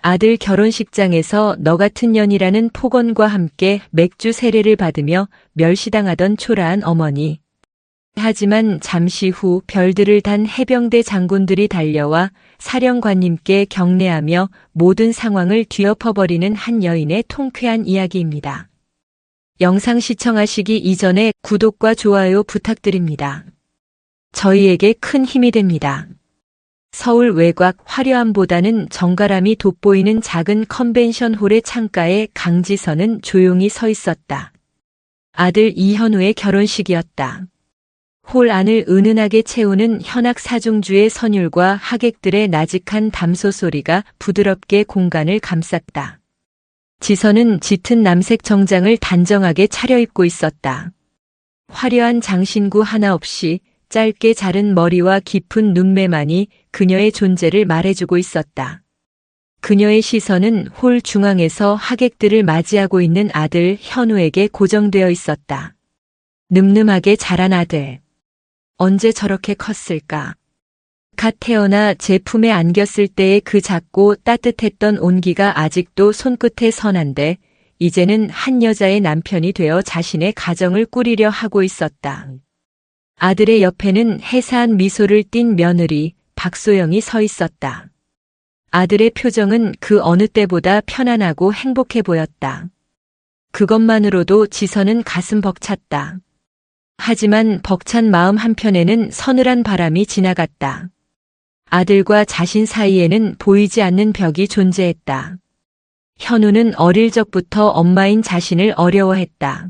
아들 결혼식장에서 너 같은 년이라는 폭언과 함께 맥주 세례를 받으며 멸시당하던 초라한 어머니. 하지만 잠시 후 별들을 단 해병대 장군들이 달려와 사령관님께 경례하며 모든 상황을 뒤엎어버리는 한 여인의 통쾌한 이야기입니다. 영상 시청하시기 이전에 구독과 좋아요 부탁드립니다. 저희에게 큰 힘이 됩니다. 서울 외곽 화려함보다는 정갈함이 돋보이는 작은 컨벤션 홀의 창가에 강지선은 조용히 서 있었다. 아들 이현우의 결혼식이었다. 홀 안을 은은하게 채우는 현악 사중주의 선율과 하객들의 나직한 담소 소리가 부드럽게 공간을 감쌌다. 지선은 짙은 남색 정장을 단정하게 차려입고 있었다. 화려한 장신구 하나 없이 짧게 자른 머리와 깊은 눈매만이 그녀의 존재를 말해주고 있었다. 그녀의 시선은 홀 중앙에서 하객들을 맞이하고 있는 아들 현우에게 고정되어 있었다. 늠름하게 자란 아들. 언제 저렇게 컸을까? 갓 태어나 제 품에 안겼을 때의 그 작고 따뜻했던 온기가 아직도 손끝에 선한데 이제는 한 여자의 남편이 되어 자신의 가정을 꾸리려 하고 있었다. 아들의 옆에는 해사한 미소를 띤 며느리 박소영이 서 있었다. 아들의 표정은 그 어느 때보다 편안하고 행복해 보였다. 그것만으로도 지선은 가슴 벅찼다. 하지만 벅찬 마음 한편에는 서늘한 바람이 지나갔다. 아들과 자신 사이에는 보이지 않는 벽이 존재했다. 현우는 어릴 적부터 엄마인 자신을 어려워했다.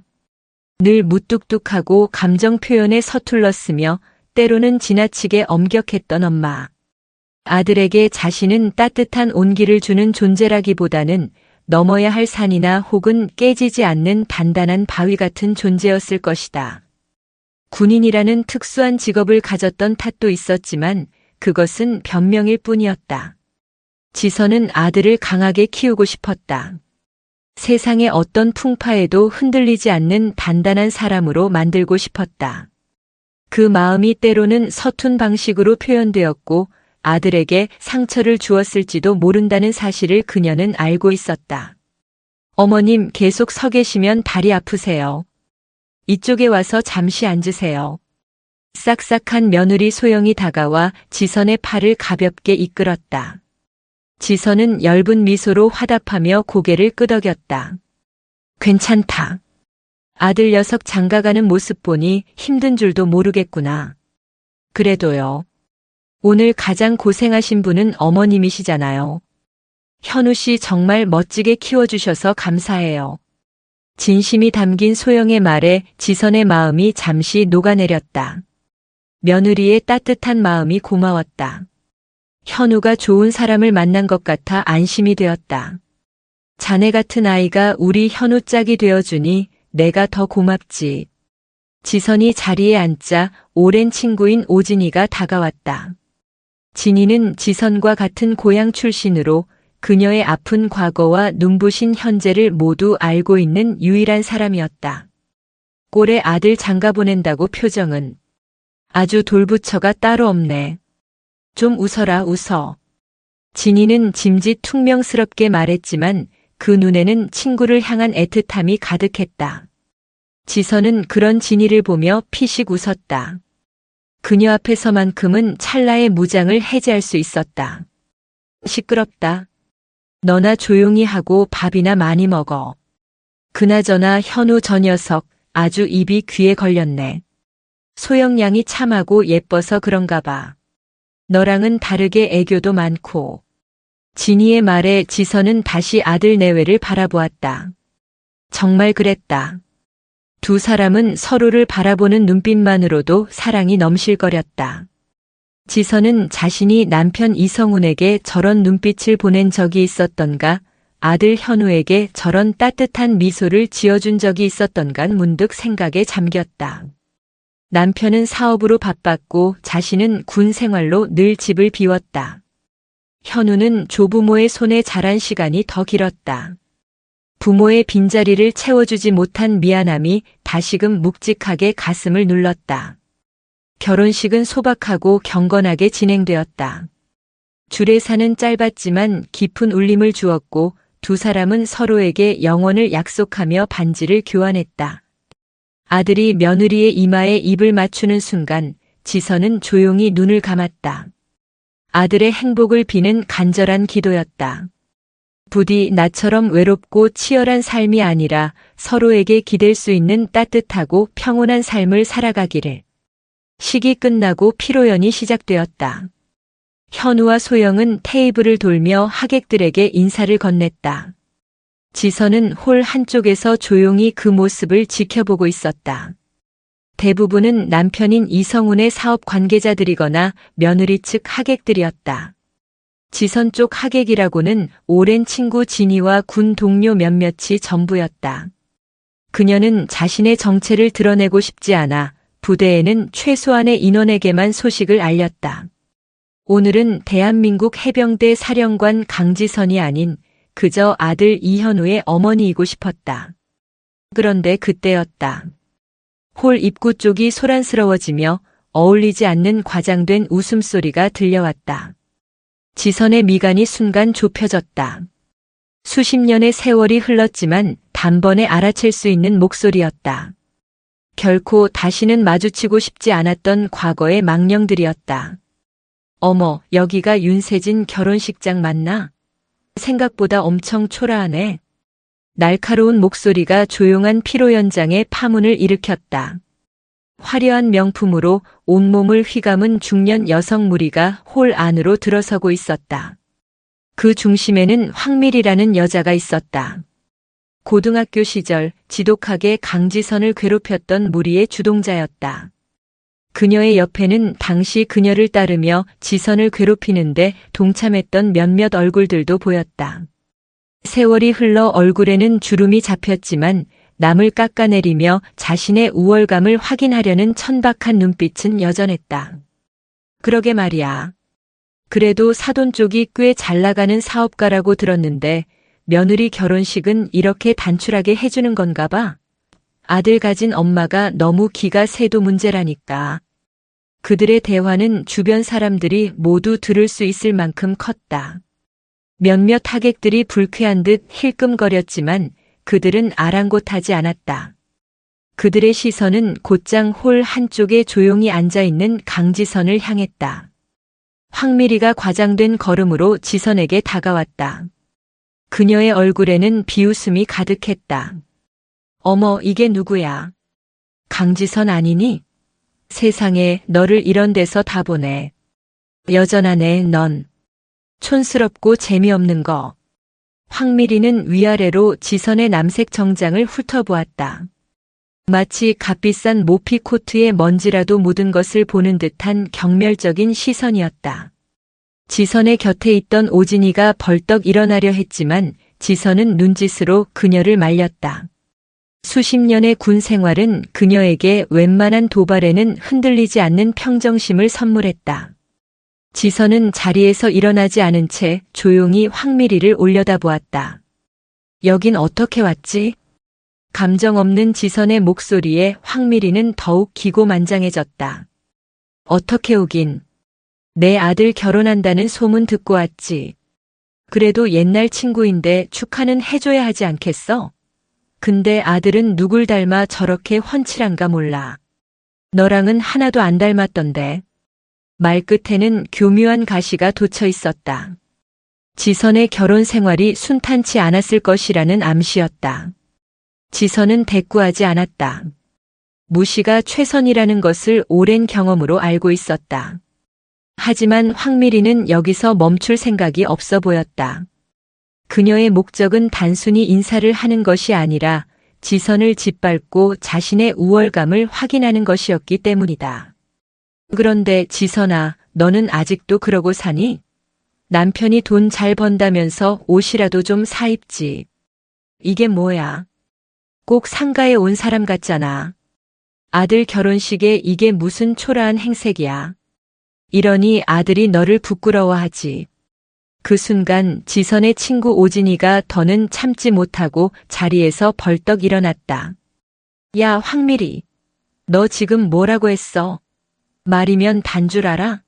늘 무뚝뚝하고 감정 표현에 서툴렀으며 때로는 지나치게 엄격했던 엄마. 아들에게 자신은 따뜻한 온기를 주는 존재라기보다는 넘어야 할 산이나 혹은 깨지지 않는 단단한 바위 같은 존재였을 것이다. 군인이라는 특수한 직업을 가졌던 탓도 있었지만 그것은 변명일 뿐이었다. 지선은 아들을 강하게 키우고 싶었다. 세상의 어떤 풍파에도 흔들리지 않는 단단한 사람으로 만들고 싶었다. 그 마음이 때로는 서툰 방식으로 표현되었고 아들에게 상처를 주었을지도 모른다는 사실을 그녀는 알고 있었다. 어머님 계속 서 계시면 다리 아프세요. 이쪽에 와서 잠시 앉으세요. 싹싹한 며느리 소영이 다가와 지선의 팔을 가볍게 이끌었다. 지선은 엷은 미소로 화답하며 고개를 끄덕였다. 괜찮다. 아들 녀석 장가가는 모습 보니 힘든 줄도 모르겠구나. 그래도요. 오늘 가장 고생하신 분은 어머님이시잖아요. 현우 씨 정말 멋지게 키워주셔서 감사해요. 진심이 담긴 소영의 말에 지선의 마음이 잠시 녹아내렸다. 며느리의 따뜻한 마음이 고마웠다. 현우가 좋은 사람을 만난 것 같아 안심이 되었다. 자네 같은 아이가 우리 현우 짝이 되어주니 내가 더 고맙지. 지선이 자리에 앉자 오랜 친구인 오진이가 다가왔다. 진이는 지선과 같은 고향 출신으로 그녀의 아픈 과거와 눈부신 현재를 모두 알고 있는 유일한 사람이었다. 꼴에 아들 장가 보낸다고 표정은 아주 돌부처가 따로 없네. 좀 웃어라 웃어. 진이는 짐짓 퉁명스럽게 말했지만 그 눈에는 친구를 향한 애틋함이 가득했다. 지선은 그런 진이를 보며 피식 웃었다. 그녀 앞에서만큼은 찰나의 무장을 해제할 수 있었다. 시끄럽다. 너나 조용히 하고 밥이나 많이 먹어. 그나저나 현우 저 녀석 아주 입이 귀에 걸렸네. 소영 양이 참하고 예뻐서 그런가 봐. 너랑은 다르게 애교도 많고. 진이의 말에 지선은 다시 아들 내외를 바라보았다. 정말 그랬다. 두 사람은 서로를 바라보는 눈빛만으로도 사랑이 넘실거렸다. 지선은 자신이 남편 이성훈에게 저런 눈빛을 보낸 적이 있었던가, 아들 현우에게 저런 따뜻한 미소를 지어준 적이 있었던가 문득 생각에 잠겼다. 남편은 사업으로 바빴고 자신은 군 생활로 늘 집을 비웠다. 현우는 조부모의 손에 자란 시간이 더 길었다. 부모의 빈자리를 채워주지 못한 미안함이 다시금 묵직하게 가슴을 눌렀다. 결혼식은 소박하고 경건하게 진행되었다. 주례사는 짧았지만 깊은 울림을 주었고 두 사람은 서로에게 영원을 약속하며 반지를 교환했다. 아들이 며느리의 이마에 입을 맞추는 순간 지선은 조용히 눈을 감았다. 아들의 행복을 비는 간절한 기도였다. 부디 나처럼 외롭고 치열한 삶이 아니라 서로에게 기댈 수 있는 따뜻하고 평온한 삶을 살아가기를. 식이 끝나고 피로연이 시작되었다. 현우와 소영은 테이블을 돌며 하객들에게 인사를 건넸다. 지선은 홀 한쪽에서 조용히 그 모습을 지켜보고 있었다. 대부분은 남편인 이성훈의 사업 관계자들이거나 며느리 측 하객들이었다. 지선 쪽 하객이라고는 오랜 친구 진희와 군 동료 몇몇이 전부였다. 그녀는 자신의 정체를 드러내고 싶지 않아 부대에는 최소한의 인원에게만 소식을 알렸다. 오늘은 대한민국 해병대 사령관 강지선이 아닌 그저 아들 이현우의 어머니이고 싶었다. 그런데 그때였다. 홀 입구 쪽이 소란스러워지며 어울리지 않는 과장된 웃음소리가 들려왔다. 지선의 미간이 순간 좁혀졌다. 수십 년의 세월이 흘렀지만 단번에 알아챌 수 있는 목소리였다. 결코 다시는 마주치고 싶지 않았던 과거의 망령들이었다. 어머, 여기가 윤세진 결혼식장 맞나? 생각보다 엄청 초라하네. 날카로운 목소리가 조용한 피로 연장에 파문을 일으켰다. 화려한 명품으로 온몸을 휘감은 중년 여성 무리가 홀 안으로 들어서고 있었다. 그 중심에는 황밀이라는 여자가 있었다. 고등학교 시절 지독하게 강지선을 괴롭혔던 무리의 주동자였다. 그녀의 옆에는 당시 그녀를 따르며 지선을 괴롭히는데 동참했던 몇몇 얼굴들도 보였다. 세월이 흘러 얼굴에는 주름이 잡혔지만 남을 깎아내리며 자신의 우월감을 확인하려는 천박한 눈빛은 여전했다. 그러게 말이야. 그래도 사돈 쪽이 꽤 잘 나가는 사업가라고 들었는데 며느리 결혼식은 이렇게 단출하게 해주는 건가 봐. 아들 가진 엄마가 너무 기가 세도 문제라니까. 그들의 대화는 주변 사람들이 모두 들을 수 있을 만큼 컸다. 몇몇 하객들이 불쾌한 듯 힐끔거렸지만 그들은 아랑곳하지 않았다. 그들의 시선은 곧장 홀 한쪽에 조용히 앉아있는 강지선을 향했다. 황미리가 과장된 걸음으로 지선에게 다가왔다. 그녀의 얼굴에는 비웃음이 가득했다. 어머, 이게 누구야? 강지선 아니니? 세상에 너를 이런 데서 다 보네. 여전하네, 넌. 촌스럽고 재미없는 거. 황미리는 위아래로 지선의 남색 정장을 훑어보았다. 마치 값비싼 모피 코트에 먼지라도 묻은 것을 보는 듯한 경멸적인 시선이었다. 지선의 곁에 있던 오진이가 벌떡 일어나려 했지만 지선은 눈짓으로 그녀를 말렸다. 수십 년의 군 생활은 그녀에게 웬만한 도발에는 흔들리지 않는 평정심을 선물했다. 지선은 자리에서 일어나지 않은 채 조용히 황미리를 올려다보았다. 여긴 어떻게 왔지? 감정 없는 지선의 목소리에 황미리는 더욱 기고만장해졌다. 어떻게 오긴? 내 아들 결혼한다는 소문 듣고 왔지. 그래도 옛날 친구인데 축하는 해줘야 하지 않겠어? 근데 아들은 누굴 닮아 저렇게 훤칠한가 몰라. 너랑은 하나도 안 닮았던데. 말끝에는 교묘한 가시가 돋쳐 있었다. 지선의 결혼 생활이 순탄치 않았을 것이라는 암시였다. 지선은 대꾸하지 않았다. 무시가 최선이라는 것을 오랜 경험으로 알고 있었다. 하지만 황미리는 여기서 멈출 생각이 없어 보였다. 그녀의 목적은 단순히 인사를 하는 것이 아니라 지선을 짓밟고 자신의 우월감을 확인하는 것이었기 때문이다. 그런데 지선아, 너는 아직도 그러고 사니? 남편이 돈 잘 번다면서 옷이라도 좀 사입지. 이게 뭐야? 꼭 상가에 온 사람 같잖아. 아들 결혼식에 이게 무슨 초라한 행색이야. 이러니 아들이 너를 부끄러워하지. 그 순간 지선의 친구 오진이가 더는 참지 못하고 자리에서 벌떡 일어났다. 야, 황미리. 너 지금 뭐라고 했어? 말이면 단 줄 알아?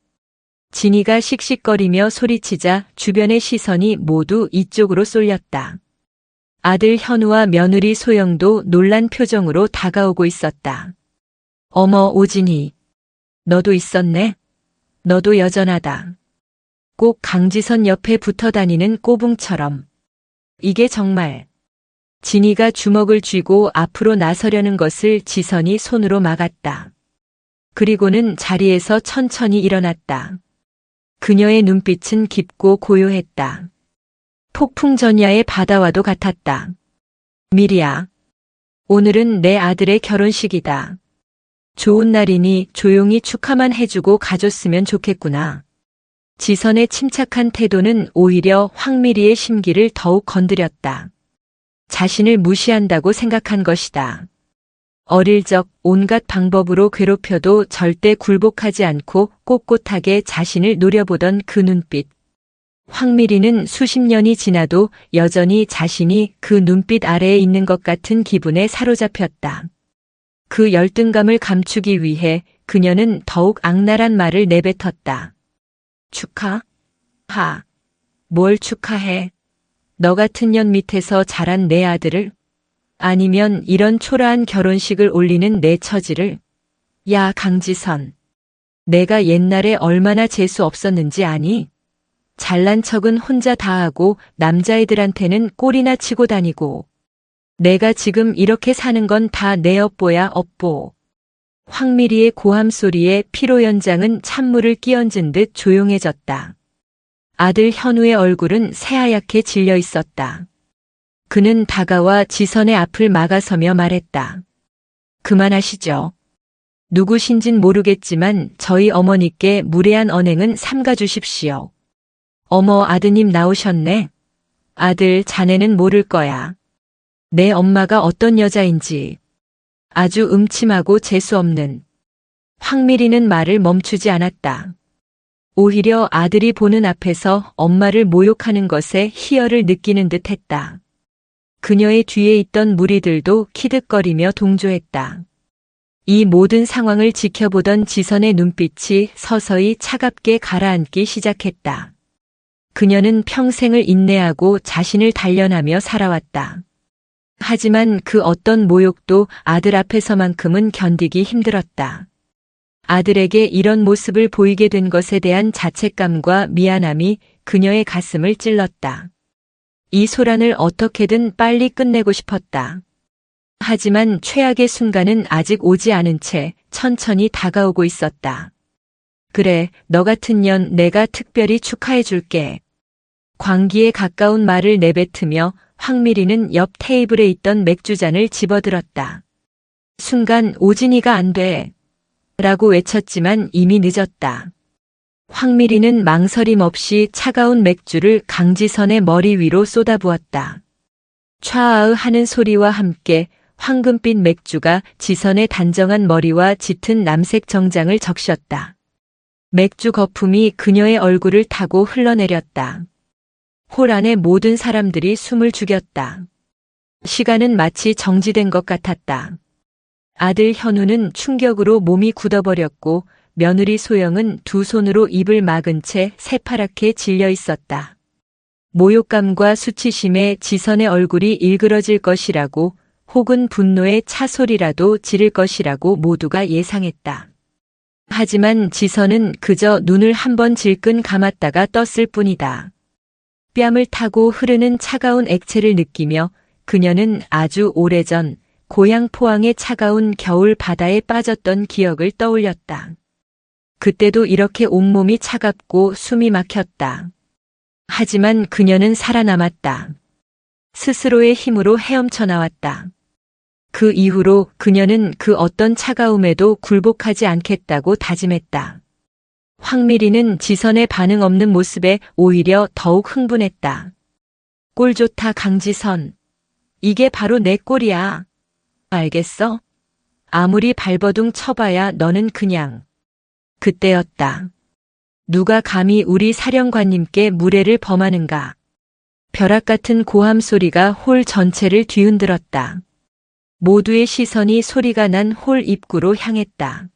진이가 씩씩거리며 소리치자 주변의 시선이 모두 이쪽으로 쏠렸다. 아들 현우와 며느리 소영도 놀란 표정으로 다가오고 있었다. 어머, 오진이. 너도 있었네? 너도 여전하다. 꼭 강지선 옆에 붙어 다니는 꼬붕처럼. 이게 정말. 진이가 주먹을 쥐고 앞으로 나서려는 것을 지선이 손으로 막았다. 그리고는 자리에서 천천히 일어났다. 그녀의 눈빛은 깊고 고요했다. 폭풍전야의 바다와도 같았다. 미리야. 오늘은 내 아들의 결혼식이다. 좋은 날이니 조용히 축하만 해주고 가줬으면 좋겠구나. 지선의 침착한 태도는 오히려 황미리의 심기를 더욱 건드렸다. 자신을 무시한다고 생각한 것이다. 어릴 적 온갖 방법으로 괴롭혀도 절대 굴복하지 않고 꼿꼿하게 자신을 노려보던 그 눈빛. 황미리는 수십 년이 지나도 여전히 자신이 그 눈빛 아래에 있는 것 같은 기분에 사로잡혔다. 그 열등감을 감추기 위해 그녀는 더욱 악랄한 말을 내뱉었다. 축하? 뭘 축하해? 너 같은 년 밑에서 자란 내 아들을? 아니면 이런 초라한 결혼식을 올리는 내 처지를? 야, 강지선. 내가 옛날에 얼마나 재수 없었는지 아니? 잘난 척은 혼자 다 하고 남자애들한테는 꼴이나 치고 다니고. 내가 지금 이렇게 사는 건 다 내 업보야, 업보. 황미리의 고함 소리에 피로 연장은 찬물을 끼얹은 듯 조용해졌다. 아들 현우의 얼굴은 새하얗게 질려 있었다. 그는 다가와 지선의 앞을 막아서며 말했다. 그만하시죠. 누구신진 모르겠지만 저희 어머니께 무례한 언행은 삼가주십시오. 어머, 아드님 나오셨네. 아들, 자네는 모를 거야. 내 엄마가 어떤 여자인지. 아주 음침하고 재수없는. 황미리는 말을 멈추지 않았다. 오히려 아들이 보는 앞에서 엄마를 모욕하는 것에 희열을 느끼는 듯 했다. 그녀의 뒤에 있던 무리들도 키득거리며 동조했다. 이 모든 상황을 지켜보던 지선의 눈빛이 서서히 차갑게 가라앉기 시작했다. 그녀는 평생을 인내하고 자신을 단련하며 살아왔다. 하지만 그 어떤 모욕도 아들 앞에서만큼은 견디기 힘들었다. 아들에게 이런 모습을 보이게 된 것에 대한 자책감과 미안함이 그녀의 가슴을 찔렀다. 이 소란을 어떻게든 빨리 끝내고 싶었다. 하지만 최악의 순간은 아직 오지 않은 채 천천히 다가오고 있었다. 그래, 너 같은 년 내가 특별히 축하해 줄게. 광기에 가까운 말을 내뱉으며 황미리는 옆 테이블에 있던 맥주잔을 집어들었다. 순간 오진이가 안 돼. 라고 외쳤지만 이미 늦었다. 황미리는 망설임 없이 차가운 맥주를 강지선의 머리 위로 쏟아부었다. 촤아으 하는 소리와 함께 황금빛 맥주가 지선의 단정한 머리와 짙은 남색 정장을 적셨다. 맥주 거품이 그녀의 얼굴을 타고 흘러내렸다. 홀 안의 모든 사람들이 숨을 죽였다. 시간은 마치 정지된 것 같았다. 아들 현우는 충격으로 몸이 굳어버렸고 며느리 소영은 두 손으로 입을 막은 채 새파랗게 질려 있었다. 모욕감과 수치심에 지선의 얼굴이 일그러질 것이라고 혹은 분노의 차소리라도 지를 것이라고 모두가 예상했다. 하지만 지선은 그저 눈을 한번 질끈 감았다가 떴을 뿐이다. 뺨을 타고 흐르는 차가운 액체를 느끼며 그녀는 아주 오래전 고향 포항의 차가운 겨울 바다에 빠졌던 기억을 떠올렸다. 그때도 이렇게 온몸이 차갑고 숨이 막혔다. 하지만 그녀는 살아남았다. 스스로의 힘으로 헤엄쳐 나왔다. 그 이후로 그녀는 그 어떤 차가움에도 굴복하지 않겠다고 다짐했다. 황미리는 지선의 반응 없는 모습에 오히려 더욱 흥분했다. 꼴 좋다, 강지선. 이게 바로 내 꼴이야. 알겠어? 아무리 발버둥 쳐봐야 너는 그냥. 그때였다. 누가 감히 우리 사령관님께 무례를 범하는가. 벼락 같은 고함 소리가 홀 전체를 뒤흔들었다. 모두의 시선이 소리가 난 홀 입구로 향했다.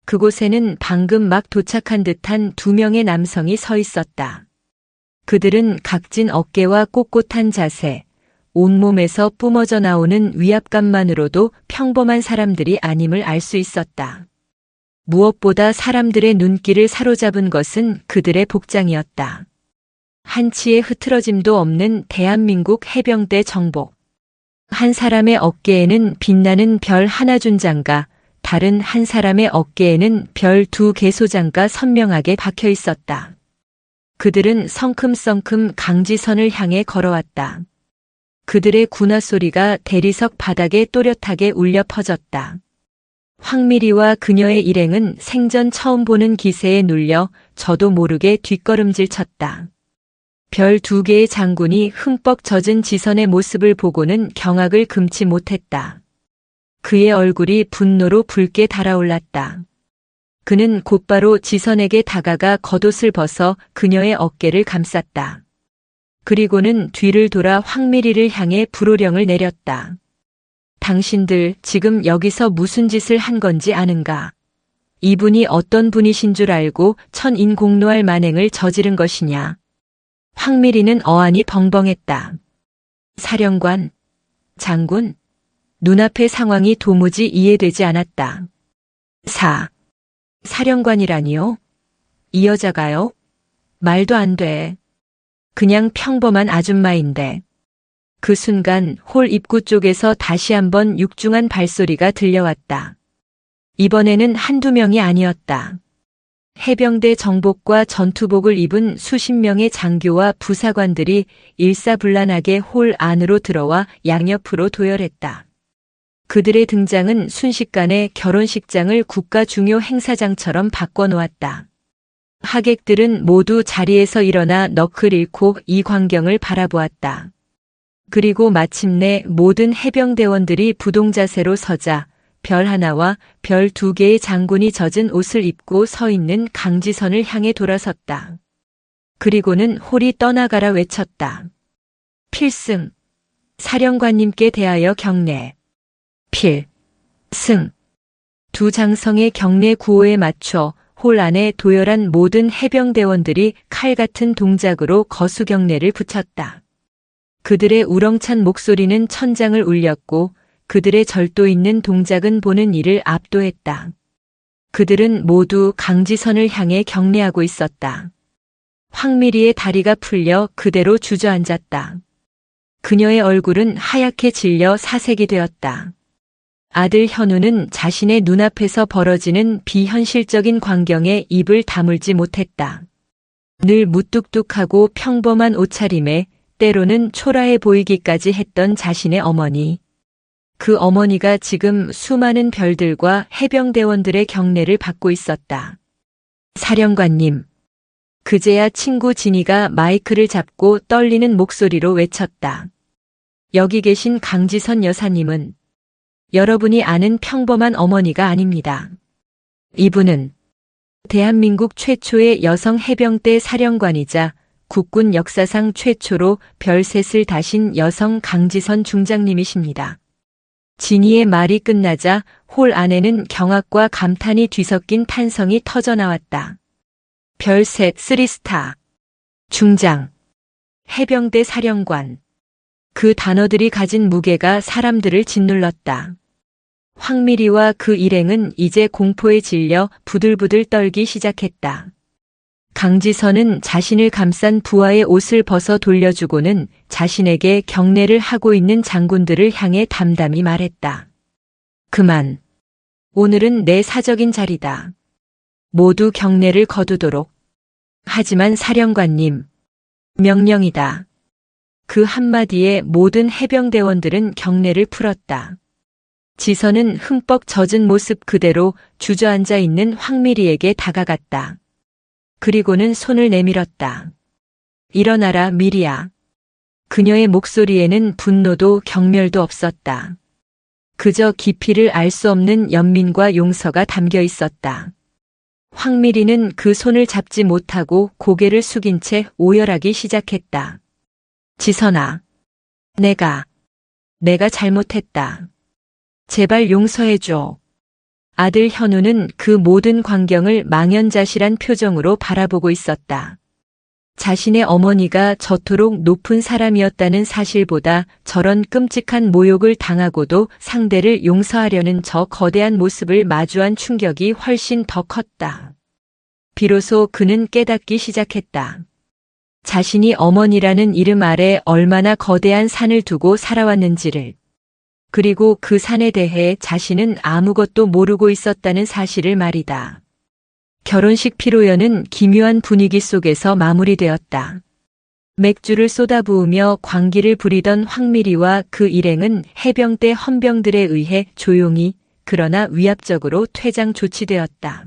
그곳에는 방금 막 도착한 듯한 두 명의 남성이 서 있었다. 그들은 각진 어깨와 꼿꼿한 자세, 온몸에서 뿜어져 나오는 위압감만으로도 평범한 사람들이 아님을 알 수 있었다. 무엇보다 사람들의 눈길을 사로잡은 것은 그들의 복장이었다. 한치의 흐트러짐도 없는 대한민국 해병대 정복. 한 사람의 어깨에는 빛나는 별 하나 준장과 다른 한 사람의 어깨에는 별 두 개 소장과 선명하게 박혀 있었다. 그들은 성큼성큼 강지선을 향해 걸어왔다. 그들의 군화 소리가 대리석 바닥에 또렷하게 울려 퍼졌다. 황미리와 그녀의 일행은 생전 처음 보는 기세에 눌려 저도 모르게 뒷걸음질 쳤다. 별 두 개의 장군이 흠뻑 젖은 지선의 모습을 보고는 경악을 금치 못했다. 그의 얼굴이 분노로 붉게 달아올랐다. 그는 곧바로 지선에게 다가가 겉옷을 벗어 그녀의 어깨를 감쌌다. 그리고는 뒤를 돌아 황미리를 향해 불호령을 내렸다. 당신들 지금 여기서 무슨 짓을 한 건지 아는가? 이분이 어떤 분이신 줄 알고 천인공노할 만행을 저지른 것이냐? 황미리는 어안이 벙벙했다. 사령관, 장군, 눈앞의 상황이 도무지 이해되지 않았다. 사령관이라니요? 이 여자가요? 말도 안 돼. 그냥 평범한 아줌마인데. 그 순간 홀 입구 쪽에서 다시 한번 육중한 발소리가 들려왔다. 이번에는 한두 명이 아니었다. 해병대 정복과 전투복을 입은 수십 명의 장교와 부사관들이 일사불란하게 홀 안으로 들어와 양옆으로 도열했다. 그들의 등장은 순식간에 결혼식장을 국가 중요 행사장처럼 바꿔놓았다. 하객들은 모두 자리에서 일어나 넋을 잃고 이 광경을 바라보았다. 그리고 마침내 모든 해병대원들이 부동자세로 서자 별 하나와 별 두 개의 장군이 젖은 옷을 입고 서 있는 강지선을 향해 돌아섰다. 그리고는 홀이 떠나가라 외쳤다. 필승, 사령관님께 대하여 경례. 필승. 두 장성의 경례 구호에 맞춰 홀 안에 도열한 모든 해병대원들이 칼 같은 동작으로 거수경례를 붙였다. 그들의 우렁찬 목소리는 천장을 울렸고 그들의 절도 있는 동작은 보는 이를 압도했다. 그들은 모두 강지선을 향해 경례하고 있었다. 황미리의 다리가 풀려 그대로 주저앉았다. 그녀의 얼굴은 하얗게 질려 사색이 되었다. 아들 현우는 자신의 눈앞에서 벌어지는 비현실적인 광경에 입을 다물지 못했다. 늘 무뚝뚝하고 평범한 옷차림에 때로는 초라해 보이기까지 했던 자신의 어머니. 그 어머니가 지금 수많은 별들과 해병대원들의 경례를 받고 있었다. 사령관님. 그제야 친구 진이가 마이크를 잡고 떨리는 목소리로 외쳤다. 여기 계신 강지선 여사님은 여러분이 아는 평범한 어머니가 아닙니다. 이분은 대한민국 최초의 여성 해병대 사령관이자 국군 역사상 최초로 별셋을 다신 여성 강지선 중장님이십니다. 진이의 말이 끝나자 홀 안에는 경악과 감탄이 뒤섞인 탄성이 터져나왔다. 별셋 3스타. 중장. 해병대 사령관. 그 단어들이 가진 무게가 사람들을 짓눌렀다. 황미리와 그 일행은 이제 공포에 질려 부들부들 떨기 시작했다. 강지선은 자신을 감싼 부하의 옷을 벗어 돌려주고는 자신에게 경례를 하고 있는 장군들을 향해 담담히 말했다. 그만. 오늘은 내 사적인 자리다. 모두 경례를 거두도록. 하지만 사령관님. 명령이다. 그 한마디에 모든 해병대원들은 경례를 풀었다. 지선은 흠뻑 젖은 모습 그대로 주저앉아 있는 황미리에게 다가갔다. 그리고는 손을 내밀었다. 일어나라 미리야. 그녀의 목소리에는 분노도 경멸도 없었다. 그저 깊이를 알 수 없는 연민과 용서가 담겨 있었다. 황미리는 그 손을 잡지 못하고 고개를 숙인 채 오열하기 시작했다. 지선아. 내가 잘못했다. 제발 용서해줘. 아들 현우는 그 모든 광경을 망연자실한 표정으로 바라보고 있었다. 자신의 어머니가 저토록 높은 사람이었다는 사실보다 저런 끔찍한 모욕을 당하고도 상대를 용서하려는 저 거대한 모습을 마주한 충격이 훨씬 더 컸다. 비로소 그는 깨닫기 시작했다. 자신이 어머니라는 이름 아래 얼마나 거대한 산을 두고 살아왔는지를, 그리고 그 산에 대해 자신은 아무것도 모르고 있었다는 사실을 말이다. 결혼식 피로연은 기묘한 분위기 속에서 마무리되었다. 맥주를 쏟아부으며 광기를 부리던 황미리와 그 일행은 해병대 헌병들에 의해 조용히 그러나 위압적으로 퇴장 조치되었다.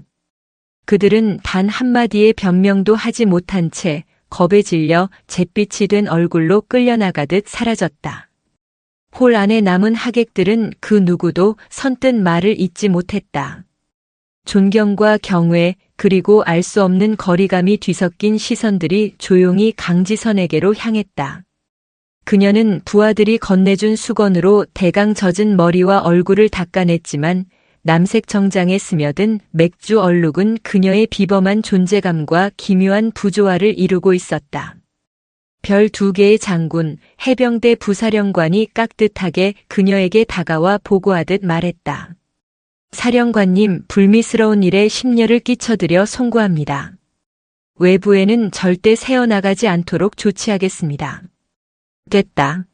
그들은 단 한마디의 변명도 하지 못한 채 겁에 질려 잿빛이 된 얼굴로 끌려나가듯 사라졌다. 홀 안에 남은 하객들은 그 누구도 선뜻 말을 잇지 못했다. 존경과 경외, 그리고 알 수 없는 거리감이 뒤섞인 시선들이 조용히 강지선에게로 향했다. 그녀는 부하들이 건네준 수건으로 대강 젖은 머리와 얼굴을 닦아냈지만 남색 정장에 스며든 맥주 얼룩은 그녀의 비범한 존재감과 기묘한 부조화를 이루고 있었다. 별 2개의 장군, 해병대 부사령관이 깍듯하게 그녀에게 다가와 보고하듯 말했다. 사령관님, 불미스러운 일에 심려를 끼쳐드려 송구합니다. 외부에는 절대 새어나가지 않도록 조치하겠습니다. 됐다.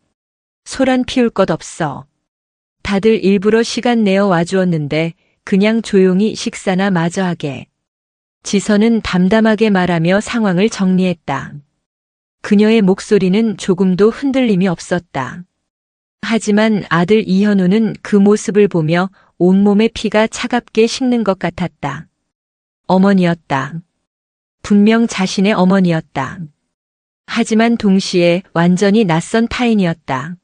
소란 피울 것 없어. 다들 일부러 시간 내어 와주었는데 그냥 조용히 식사나 마저 하게. 지선은 담담하게 말하며 상황을 정리했다. 그녀의 목소리는 조금도 흔들림이 없었다. 하지만 아들 이현우는 그 모습을 보며 온몸의 피가 차갑게 식는 것 같았다. 어머니였다. 분명 자신의 어머니였다. 하지만 동시에 완전히 낯선 타인이었다.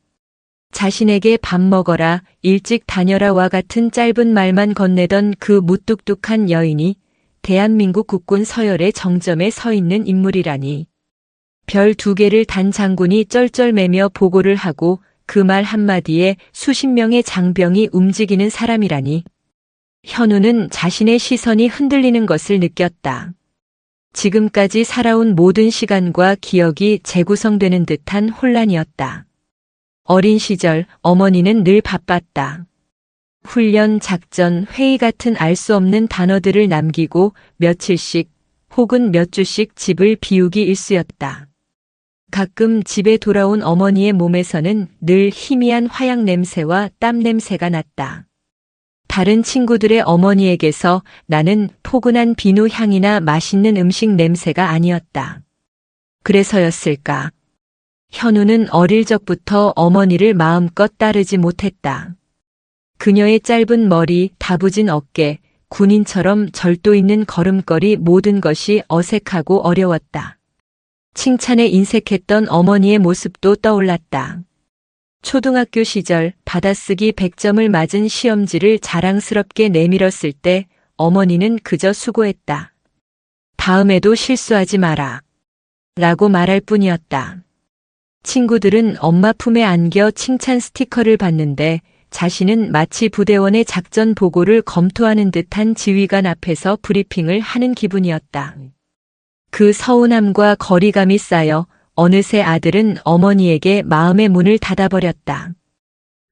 자신에게 밥 먹어라, 일찍 다녀라와 같은 짧은 말만 건네던 그 무뚝뚝한 여인이 대한민국 국군 서열의 정점에 서 있는 인물이라니. 별 2개를 단 장군이 쩔쩔매며 보고를 하고 그 말 한마디에 수십 명의 장병이 움직이는 사람이라니. 현우는 자신의 시선이 흔들리는 것을 느꼈다. 지금까지 살아온 모든 시간과 기억이 재구성되는 듯한 혼란이었다. 어린 시절 어머니는 늘 바빴다. 훈련, 작전, 회의 같은 알 수 없는 단어들을 남기고 며칠씩 혹은 몇 주씩 집을 비우기 일쑤였다. 가끔 집에 돌아온 어머니의 몸에서는 늘 희미한 화약 냄새와 땀 냄새가 났다. 다른 친구들의 어머니에게서 나는 포근한 비누 향이나 맛있는 음식 냄새가 아니었다. 그래서였을까? 현우는 어릴 적부터 어머니를 마음껏 따르지 못했다. 그녀의 짧은 머리, 다부진 어깨, 군인처럼 절도 있는 걸음걸이 모든 것이 어색하고 어려웠다. 칭찬에 인색했던 어머니의 모습도 떠올랐다. 초등학교 시절 받아쓰기 100점을 맞은 시험지를 자랑스럽게 내밀었을 때 어머니는 그저 수고했다. 다음에도 실수하지 마라. 라고 말할 뿐이었다. 친구들은 엄마 품에 안겨 칭찬 스티커를 받는데 자신은 마치 부대원의 작전 보고를 검토하는 듯한 지휘관 앞에서 브리핑을 하는 기분이었다. 그 서운함과 거리감이 쌓여 어느새 아들은 어머니에게 마음의 문을 닫아버렸다.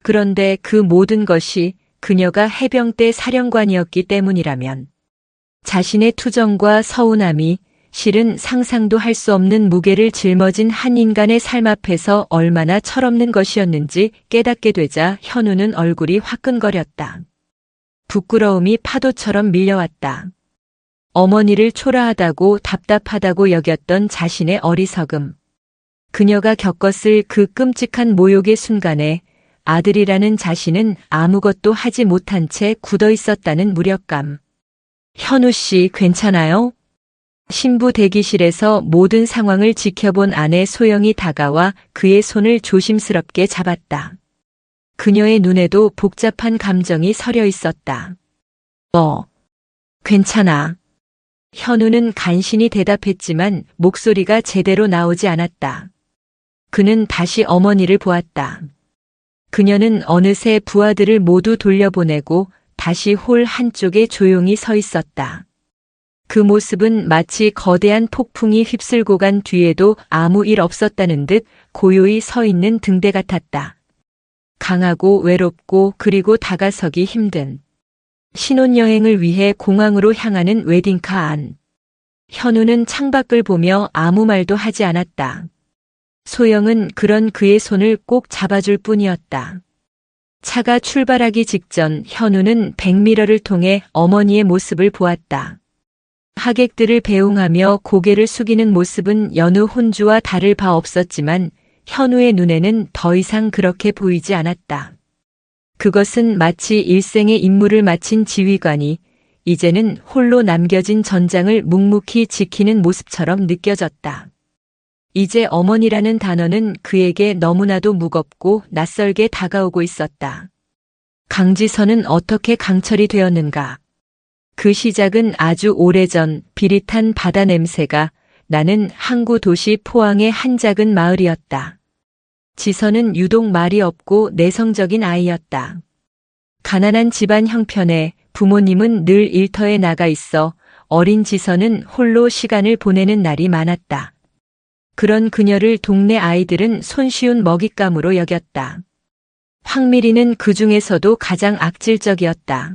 그런데 그 모든 것이 그녀가 해병대 사령관이었기 때문이라면 자신의 투정과 서운함이 실은 상상도 할 수 없는 무게를 짊어진 한 인간의 삶 앞에서 얼마나 철없는 것이었는지 깨닫게 되자 현우는 얼굴이 화끈거렸다. 부끄러움이 파도처럼 밀려왔다. 어머니를 초라하다고 답답하다고 여겼던 자신의 어리석음. 그녀가 겪었을 그 끔찍한 모욕의 순간에 아들이라는 자신은 아무것도 하지 못한 채 굳어 있었다는 무력감. 현우 씨 괜찮아요? 신부 대기실에서 모든 상황을 지켜본 아내 소영이 다가와 그의 손을 조심스럽게 잡았다. 그녀의 눈에도 복잡한 감정이 서려 있었다. 괜찮아. 현우는 간신히 대답했지만 목소리가 제대로 나오지 않았다. 그는 다시 어머니를 보았다. 그녀는 어느새 부하들을 모두 돌려보내고 다시 홀 한쪽에 조용히 서 있었다. 그 모습은 마치 거대한 폭풍이 휩쓸고 간 뒤에도 아무 일 없었다는 듯 고요히 서 있는 등대 같았다. 강하고 외롭고 그리고 다가서기 힘든 신혼여행을 위해 공항으로 향하는 웨딩카 안. 현우는 창밖을 보며 아무 말도 하지 않았다. 소영은 그런 그의 손을 꼭 잡아줄 뿐이었다. 차가 출발하기 직전 현우는 백미러를 통해 어머니의 모습을 보았다. 하객들을 배웅하며 고개를 숙이는 모습은 여느 혼주와 다를 바 없었지만 현우의 눈에는 더 이상 그렇게 보이지 않았다. 그것은 마치 일생의 임무를 마친 지휘관이 이제는 홀로 남겨진 전장을 묵묵히 지키는 모습처럼 느껴졌다. 이제 어머니라는 단어는 그에게 너무나도 무겁고 낯설게 다가오고 있었다. 강지선은 어떻게 강철이 되었는가? 그 시작은 아주 오래전 비릿한 바다 냄새가 나는 항구 도시 포항의 한 작은 마을이었다. 지선은 유독 말이 없고 내성적인 아이였다. 가난한 집안 형편에 부모님은 늘 일터에 나가 있어 어린 지선은 홀로 시간을 보내는 날이 많았다. 그런 그녀를 동네 아이들은 손쉬운 먹잇감으로 여겼다. 황미리는 그 중에서도 가장 악질적이었다.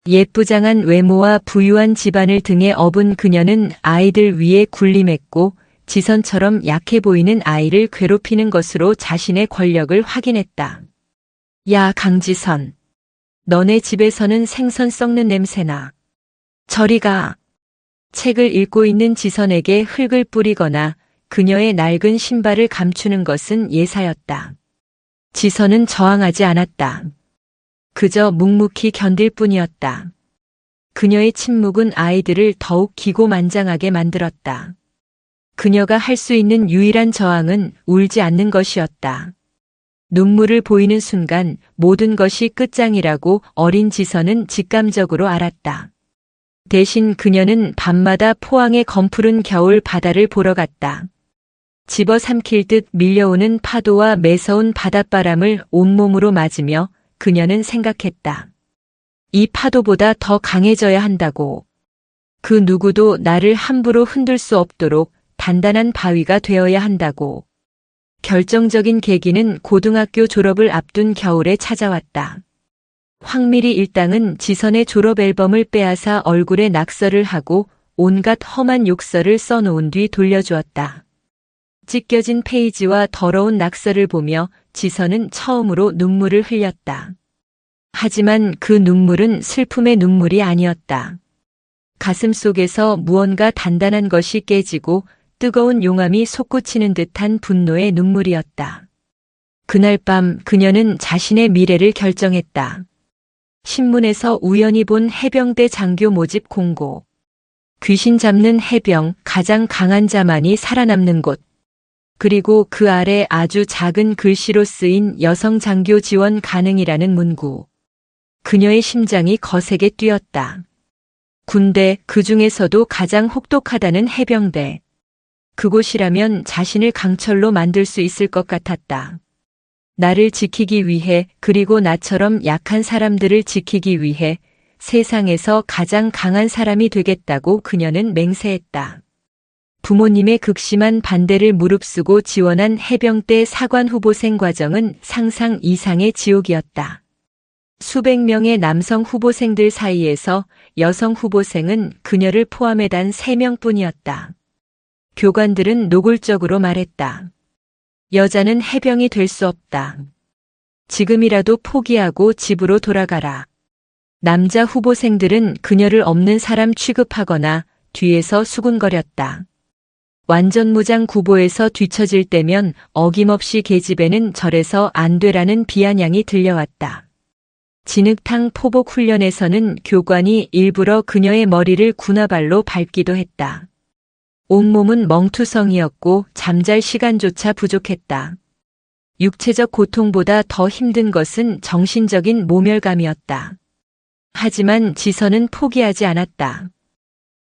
예쁘장한 외모와 부유한 집안을 등에 업은 그녀는 아이들 위에 군림했고 지선처럼 약해 보이는 아이를 괴롭히는 것으로 자신의 권력을 확인했다. 야, 강지선. 너네 집에서는 생선 썩는 냄새나. 저리 가. 책을 읽고 있는 지선에게 흙을 뿌리거나 그녀의 낡은 신발을 감추는 것은 예사였다. 지선은 저항하지 않았다. 그저 묵묵히 견딜 뿐이었다. 그녀의 침묵은 아이들을 더욱 기고만장하게 만들었다. 그녀가 할 수 있는 유일한 저항은 울지 않는 것이었다. 눈물을 보이는 순간 모든 것이 끝장이라고 어린 지선은 직감적으로 알았다. 대신 그녀는 밤마다 포항의 검푸른 겨울 바다를 보러 갔다. 집어삼킬 듯 밀려오는 파도와 매서운 바닷바람을 온몸으로 맞으며 그녀는 생각했다. 이 파도보다 더 강해져야 한다고. 그 누구도 나를 함부로 흔들 수 없도록 단단한 바위가 되어야 한다고. 결정적인 계기는 고등학교 졸업을 앞둔 겨울에 찾아왔다. 황미리 일당은 지선의 졸업 앨범을 빼앗아 얼굴에 낙서를 하고 온갖 험한 욕설을 써놓은 뒤 돌려주었다. 찢겨진 페이지와 더러운 낙서를 보며 지선은 처음으로 눈물을 흘렸다. 하지만 그 눈물은 슬픔의 눈물이 아니었다. 가슴 속에서 무언가 단단한 것이 깨지고 뜨거운 용암이 솟구치는 듯한 분노의 눈물이었다. 그날 밤 그녀는 자신의 미래를 결정했다. 신문에서 우연히 본 해병대 장교 모집 공고. 귀신 잡는 해병, 가장 강한 자만이 살아남는 곳. 그리고 그 아래 아주 작은 글씨로 쓰인 여성 장교 지원 가능이라는 문구. 그녀의 심장이 거세게 뛰었다. 군대, 그 중에서도 가장 혹독하다는 해병대. 그곳이라면 자신을 강철로 만들 수 있을 것 같았다. 나를 지키기 위해, 그리고 나처럼 약한 사람들을 지키기 위해 세상에서 가장 강한 사람이 되겠다고 그녀는 맹세했다. 부모님의 극심한 반대를 무릅쓰고 지원한 해병대 사관 후보생 과정은 상상 이상의 지옥이었다. 수백 명의 남성 후보생들 사이에서 여성 후보생은 그녀를 포함해 단 3명뿐이었다. 교관들은 노골적으로 말했다. 여자는 해병이 될 수 없다. 지금이라도 포기하고 집으로 돌아가라. 남자 후보생들은 그녀를 없는 사람 취급하거나 뒤에서 수군거렸다. 완전 무장 구보에서 뒤처질 때면 어김없이 계집애는 절에서 안 되라는 비아냥이 들려왔다. 진흙탕 포복 훈련에서는 교관이 일부러 그녀의 머리를 군화발로 밟기도 했다. 온몸은 멍투성이었고 잠잘 시간조차 부족했다. 육체적 고통보다 더 힘든 것은 정신적인 모멸감이었다. 하지만 지선은 포기하지 않았다.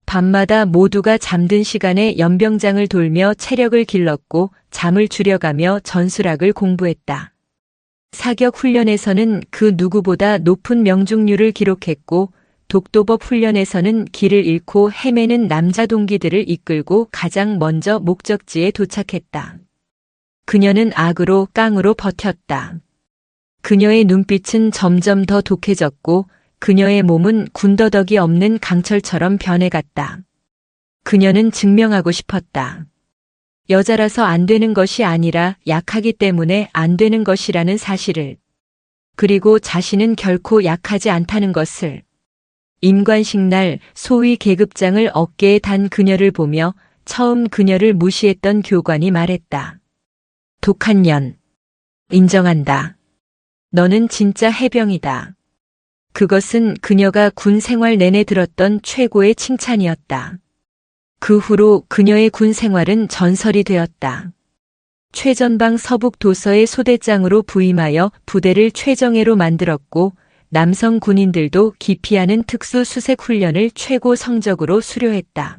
밤마다 모두가 잠든 시간에 연병장을 돌며 체력을 길렀고 잠을 줄여가며 전술학을 공부했다. 사격 훈련에서는 그 누구보다 높은 명중률을 기록했고 독도법 훈련에서는 길을 잃고 헤매는 남자 동기들을 이끌고 가장 먼저 목적지에 도착했다. 그녀는 악으로 깡으로 버텼다. 그녀의 눈빛은 점점 더 독해졌고 그녀의 몸은 군더더기 없는 강철처럼 변해갔다. 그녀는 증명하고 싶었다. 여자라서 안 되는 것이 아니라 약하기 때문에 안 되는 것이라는 사실을. 그리고 자신은 결코 약하지 않다는 것을. 임관식 날 소위 계급장을 어깨에 단 그녀를 보며 처음 그녀를 무시했던 교관이 말했다. 독한 년. 인정한다. 너는 진짜 해병이다. 그것은 그녀가 군 생활 내내 들었던 최고의 칭찬이었다. 그 후로 그녀의 군 생활은 전설이 되었다. 최전방 서북 도서의 소대장으로 부임하여 부대를 최정예로 만들었고 남성 군인들도 기피하는 특수 수색 훈련을 최고 성적으로 수료했다.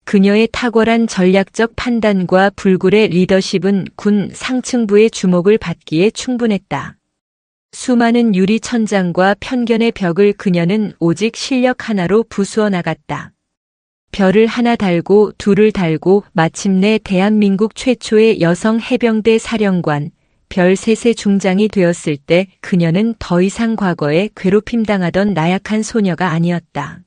그녀의 탁월한 전략적 판단과 불굴의 리더십은 군 상층부의 주목을 받기에 충분했다. 수많은 유리 천장과 편견의 벽을 그녀는 오직 실력 하나로 부수어 나갔다. 별을 하나 달고 둘을 달고 마침내 대한민국 최초의 여성 해병대 사령관, 별 셋의 중장이 되었을 때 그녀는 더 이상 과거에 괴롭힘당하던 나약한 소녀가 아니었다.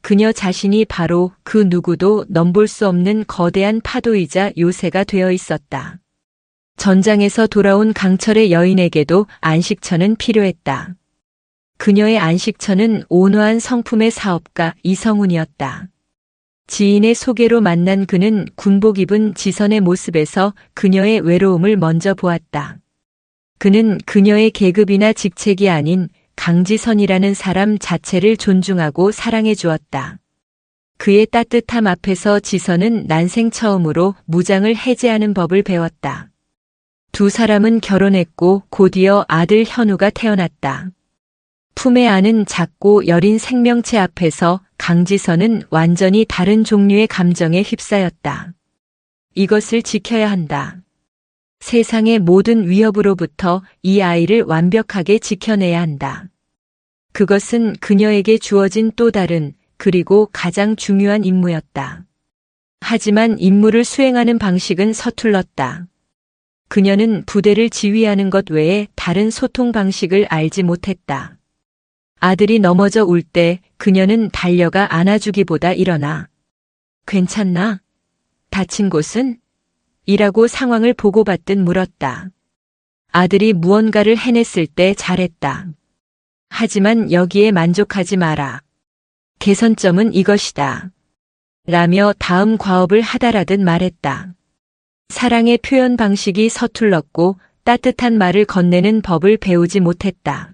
그녀 자신이 바로 그 누구도 넘볼 수 없는 거대한 파도이자 요새가 되어 있었다. 전장에서 돌아온 강철의 여인에게도 안식처는 필요했다. 그녀의 안식처는 온화한 성품의 사업가 이성훈이었다. 지인의 소개로 만난 그는 군복 입은 지선의 모습에서 그녀의 외로움을 먼저 보았다. 그는 그녀의 계급이나 직책이 아닌 강지선이라는 사람 자체를 존중하고 사랑해 주었다. 그의 따뜻함 앞에서 지선은 난생 처음으로 무장을 해제하는 법을 배웠다. 두 사람은 결혼했고 곧이어 아들 현우가 태어났다. 품에 안은 작고 여린 생명체 앞에서 강지선은 완전히 다른 종류의 감정에 휩싸였다. 이것을 지켜야 한다. 세상의 모든 위협으로부터 이 아이를 완벽하게 지켜내야 한다. 그것은 그녀에게 주어진 또 다른 그리고 가장 중요한 임무였다. 하지만 임무를 수행하는 방식은 서툴렀다. 그녀는 부대를 지휘하는 것 외에 다른 소통 방식을 알지 못했다. 아들이 넘어져 울 때 그녀는 달려가 안아주기보다 일어나. 괜찮나? 다친 곳은? 이라고 상황을 보고받듯 물었다. 아들이 무언가를 해냈을 때 잘했다. 하지만 여기에 만족하지 마라. 개선점은 이것이다. 라며 다음 과업을 하다라듯 말했다. 사랑의 표현 방식이 서툴렀고 따뜻한 말을 건네는 법을 배우지 못했다.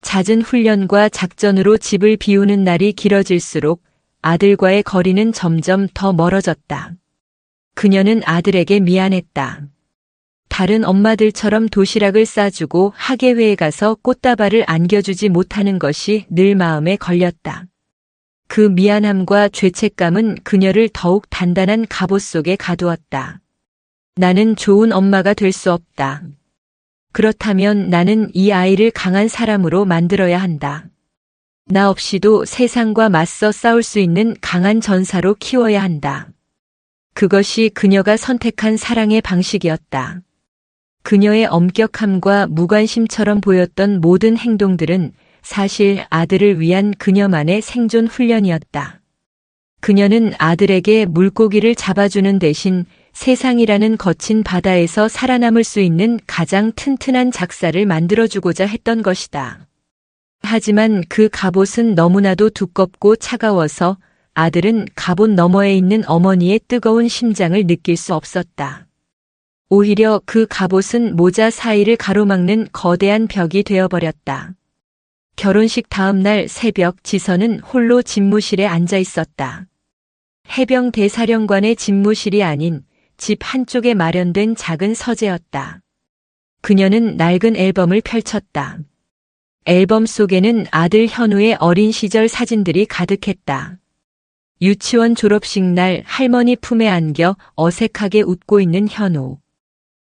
잦은 훈련과 작전으로 집을 비우는 날이 길어질수록 아들과의 거리는 점점 더 멀어졌다. 그녀는 아들에게 미안했다. 다른 엄마들처럼 도시락을 싸주고 학예회에 가서 꽃다발을 안겨주지 못하는 것이 늘 마음에 걸렸다. 그 미안함과 죄책감은 그녀를 더욱 단단한 갑옷 속에 가두었다. 나는 좋은 엄마가 될 수 없다. 그렇다면 나는 이 아이를 강한 사람으로 만들어야 한다. 나 없이도 세상과 맞서 싸울 수 있는 강한 전사로 키워야 한다. 그것이 그녀가 선택한 사랑의 방식이었다. 그녀의 엄격함과 무관심처럼 보였던 모든 행동들은 사실 아들을 위한 그녀만의 생존 훈련이었다. 그녀는 아들에게 물고기를 잡아주는 대신 세상이라는 거친 바다에서 살아남을 수 있는 가장 튼튼한 작사를 만들어주고자 했던 것이다. 하지만 그 갑옷은 너무나도 두껍고 차가워서 아들은 갑옷 너머에 있는 어머니의 뜨거운 심장을 느낄 수 없었다. 오히려 그 갑옷은 모자 사이를 가로막는 거대한 벽이 되어버렸다. 결혼식 다음 날 새벽 지선은 홀로 집무실에 앉아 있었다. 해병 대사령관의 집무실이 아닌 집 한쪽에 마련된 작은 서재였다. 그녀는 낡은 앨범을 펼쳤다. 앨범 속에는 아들 현우의 어린 시절 사진들이 가득했다. 유치원 졸업식 날 할머니 품에 안겨 어색하게 웃고 있는 현우.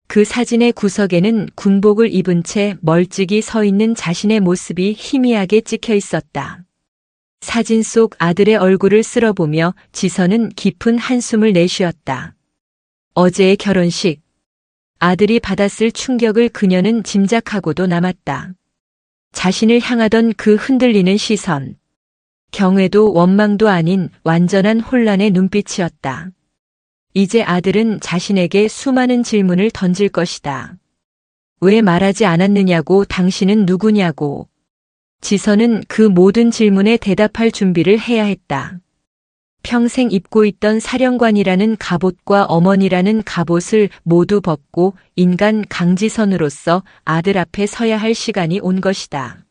그 사진의 구석에는 군복을 입은 채 멀찍이 서 있는 자신의 모습이 희미하게 찍혀 있었다. 사진 속 아들의 얼굴을 쓸어보며 지선은 깊은 한숨을 내쉬었다. 어제의 결혼식, 아들이 받았을 충격을 그녀는 짐작하고도 남았다. 자신을 향하던 그 흔들리는 시선, 경외도 원망도 아닌 완전한 혼란의 눈빛이었다. 이제 아들은 자신에게 수많은 질문을 던질 것이다. 왜 말하지 않았느냐고, 당신은 누구냐고. 지선은 그 모든 질문에 대답할 준비를 해야 했다. 평생 입고 있던 사령관이라는 갑옷과 어머니라는 갑옷을 모두 벗고 인간 강지선으로서 아들 앞에 서야 할 시간이 온 것이다.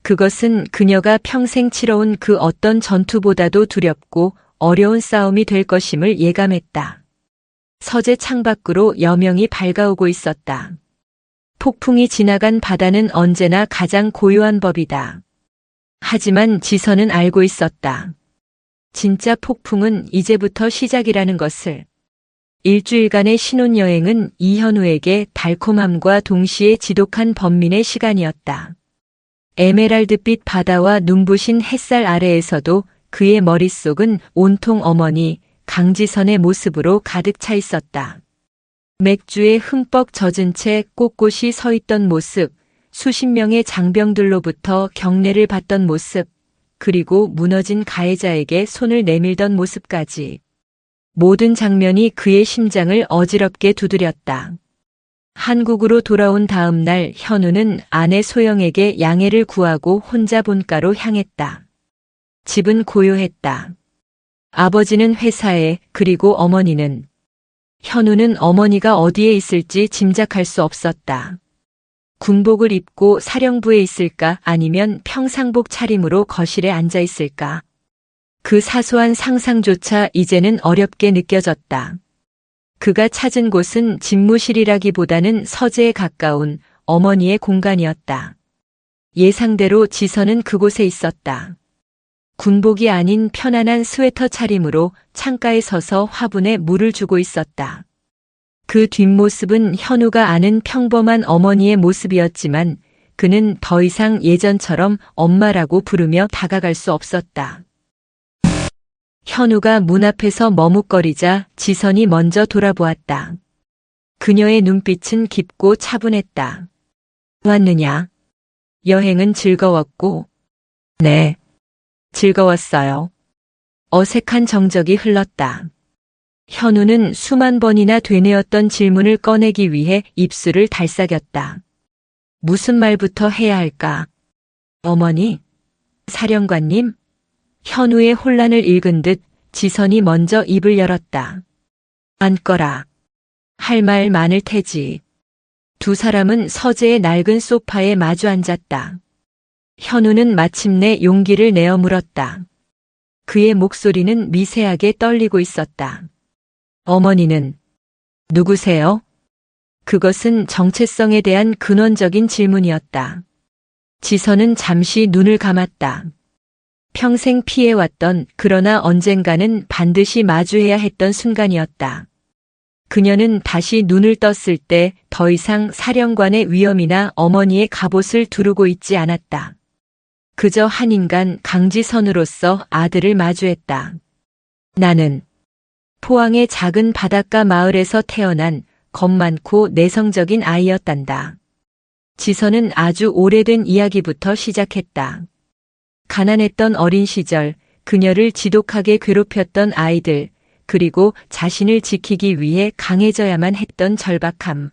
그것은 그녀가 평생 치러온 그 어떤 전투보다도 두렵고 어려운 싸움이 될 것임을 예감했다. 서재 창밖으로 여명이 밝아오고 있었다. 폭풍이 지나간 바다는 언제나 가장 고요한 법이다. 하지만 지선은 알고 있었다. 진짜 폭풍은 이제부터 시작이라는 것을. 일주일간의 신혼여행은 이현우에게 달콤함과 동시에 지독한 번민의 시간이었다. 에메랄드빛 바다와 눈부신 햇살 아래에서도 그의 머릿속은 온통 어머니 강지선의 모습으로 가득 차 있었다. 맥주에 흠뻑 젖은 채 꼿꼿이 서 있던 모습, 수십 명의 장병들로부터 경례를 받던 모습, 그리고 무너진 가해자에게 손을 내밀던 모습까지. 모든 장면이 그의 심장을 어지럽게 두드렸다. 한국으로 돌아온 다음 날 현우는 아내 소영에게 양해를 구하고 혼자 본가로 향했다. 집은 고요했다. 아버지는 회사에, 그리고 어머니는. 현우는 어머니가 어디에 있을지 짐작할 수 없었다. 군복을 입고 사령부에 있을까, 아니면 평상복 차림으로 거실에 앉아 있을까. 그 사소한 상상조차 이제는 어렵게 느껴졌다. 그가 찾은 곳은 집무실이라기보다는 서재에 가까운 어머니의 공간이었다. 예상대로 지선은 그곳에 있었다. 군복이 아닌 편안한 스웨터 차림으로 창가에 서서 화분에 물을 주고 있었다. 그 뒷모습은 현우가 아는 평범한 어머니의 모습이었지만 그는 더 이상 예전처럼 엄마라고 부르며 다가갈 수 없었다. 현우가 문 앞에서 머뭇거리자 지선이 먼저 돌아보았다. 그녀의 눈빛은 깊고 차분했다. 왔느냐? 여행은 즐거웠고. 네. 즐거웠어요. 어색한 정적이 흘렀다. 현우는 수만 번이나 되뇌었던 질문을 꺼내기 위해 입술을 달싹였다. 무슨 말부터 해야 할까? 어머니? 사령관님? 현우의 혼란을 읽은 듯 지선이 먼저 입을 열었다. 앉거라. 할 말 많을 테지. 두 사람은 서재의 낡은 소파에 마주 앉았다. 현우는 마침내 용기를 내어 물었다. 그의 목소리는 미세하게 떨리고 있었다. 어머니는 누구세요? 그것은 정체성에 대한 근원적인 질문이었다. 지선은 잠시 눈을 감았다. 평생 피해왔던, 그러나 언젠가는 반드시 마주해야 했던 순간이었다. 그녀는 다시 눈을 떴을 때 더 이상 사령관의 위엄이나 어머니의 갑옷을 두르고 있지 않았다. 그저 한 인간 강지선으로서 아들을 마주했다. 나는 포항의 작은 바닷가 마을에서 태어난 겁 많고 내성적인 아이였단다. 지선은 아주 오래된 이야기부터 시작했다. 가난했던 어린 시절, 그녀를 지독하게 괴롭혔던 아이들, 그리고 자신을 지키기 위해 강해져야만 했던 절박함.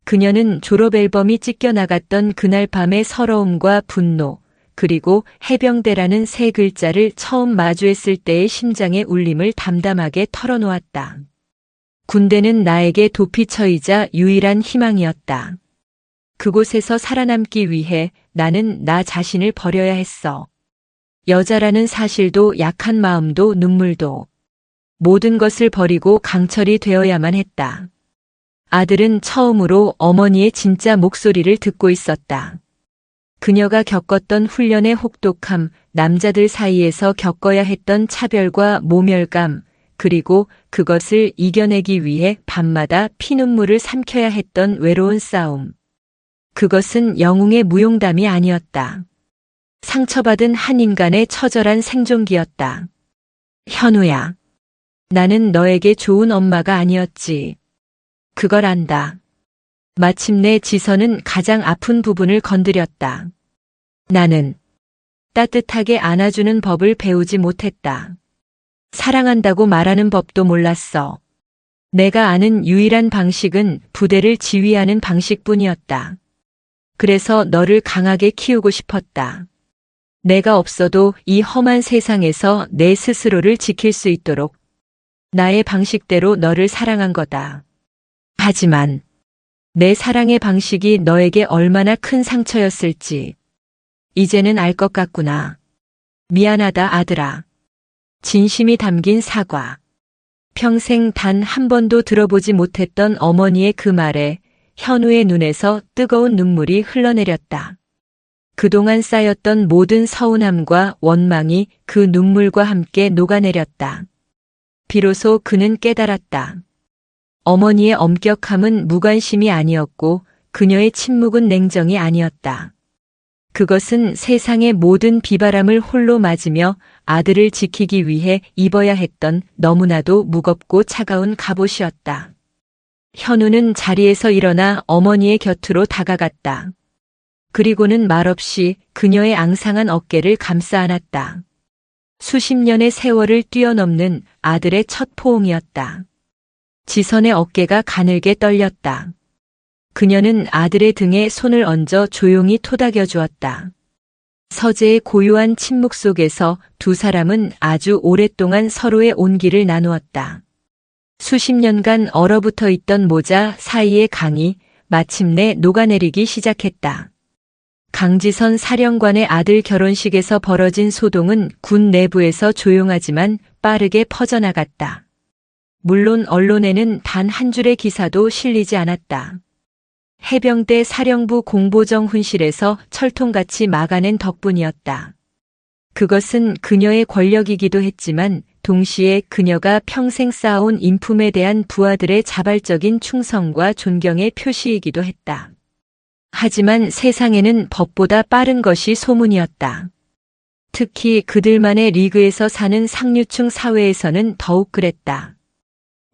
그녀는 졸업 앨범이 찢겨나갔던 그날 밤의 서러움과 분노, 그리고 해병대라는 세 글자를 처음 마주했을 때의 심장의 울림을 담담하게 털어놓았다. 군대는 나에게 도피처이자 유일한 희망이었다. 그곳에서 살아남기 위해 나는 나 자신을 버려야 했어. 여자라는 사실도, 약한 마음도, 눈물도. 모든 것을 버리고 강철이 되어야만 했다. 아들은 처음으로 어머니의 진짜 목소리를 듣고 있었다. 그녀가 겪었던 훈련의 혹독함, 남자들 사이에서 겪어야 했던 차별과 모멸감, 그리고 그것을 이겨내기 위해 밤마다 피눈물을 삼켜야 했던 외로운 싸움. 그것은 영웅의 무용담이 아니었다. 상처받은 한 인간의 처절한 생존기였다. 현우야. 나는 너에게 좋은 엄마가 아니었지. 그걸 안다. 마침내 지선은 가장 아픈 부분을 건드렸다. 나는 따뜻하게 안아주는 법을 배우지 못했다. 사랑한다고 말하는 법도 몰랐어. 내가 아는 유일한 방식은 부대를 지휘하는 방식뿐이었다. 그래서 너를 강하게 키우고 싶었다. 내가 없어도 이 험한 세상에서 내 스스로를 지킬 수 있도록 나의 방식대로 너를 사랑한 거다. 하지만 내 사랑의 방식이 너에게 얼마나 큰 상처였을지 이제는 알 것 같구나. 미안하다 아들아. 진심이 담긴 사과. 평생 단 한 번도 들어보지 못했던 어머니의 그 말에 현우의 눈에서 뜨거운 눈물이 흘러내렸다. 그동안 쌓였던 모든 서운함과 원망이 그 눈물과 함께 녹아내렸다. 비로소 그는 깨달았다. 어머니의 엄격함은 무관심이 아니었고 그녀의 침묵은 냉정이 아니었다. 그것은 세상의 모든 비바람을 홀로 맞으며 아들을 지키기 위해 입어야 했던 너무나도 무겁고 차가운 갑옷이었다. 현우는 자리에서 일어나 어머니의 곁으로 다가갔다. 그리고는 말없이 그녀의 앙상한 어깨를 감싸 안았다. 수십 년의 세월을 뛰어넘는 아들의 첫 포옹이었다. 지선의 어깨가 가늘게 떨렸다. 그녀는 아들의 등에 손을 얹어 조용히 토닥여 주었다. 서재의 고요한 침묵 속에서 두 사람은 아주 오랫동안 서로의 온기를 나누었다. 수십 년간 얼어붙어 있던 모자 사이의 강이 마침내 녹아내리기 시작했다. 강지선 사령관의 아들 결혼식에서 벌어진 소동은 군 내부에서 조용하지만 빠르게 퍼져나갔다. 물론 언론에는 단 한 줄의 기사도 실리지 않았다. 해병대 사령부 공보정 훈실에서 철통같이 막아낸 덕분이었다. 그것은 그녀의 권력이기도 했지만 동시에 그녀가 평생 쌓아온 인품에 대한 부하들의 자발적인 충성과 존경의 표시이기도 했다. 하지만 세상에는 법보다 빠른 것이 소문이었다. 특히 그들만의 리그에서 사는 상류층 사회에서는 더욱 그랬다.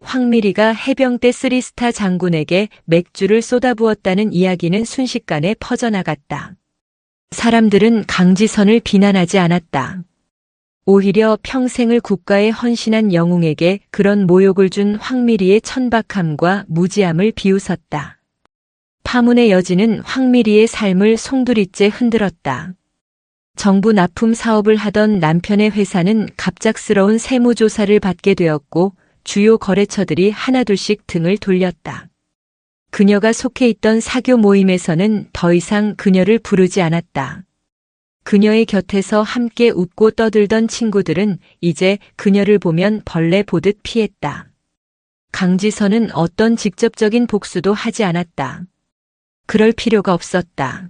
황미리가 해병대 3스타 장군에게 맥주를 쏟아부었다는 이야기는 순식간에 퍼져나갔다. 사람들은 강지선을 비난하지 않았다. 오히려 평생을 국가에 헌신한 영웅에게 그런 모욕을 준 황미리의 천박함과 무지함을 비웃었다. 파문의 여지는 황미리의 삶을 송두리째 흔들었다. 정부 납품 사업을 하던 남편의 회사는 갑작스러운 세무조사를 받게 되었고 주요 거래처들이 하나둘씩 등을 돌렸다. 그녀가 속해 있던 사교 모임에서는 더 이상 그녀를 부르지 않았다. 그녀의 곁에서 함께 웃고 떠들던 친구들은 이제 그녀를 보면 벌레 보듯 피했다. 강지선은 어떤 직접적인 복수도 하지 않았다. 그럴 필요가 없었다.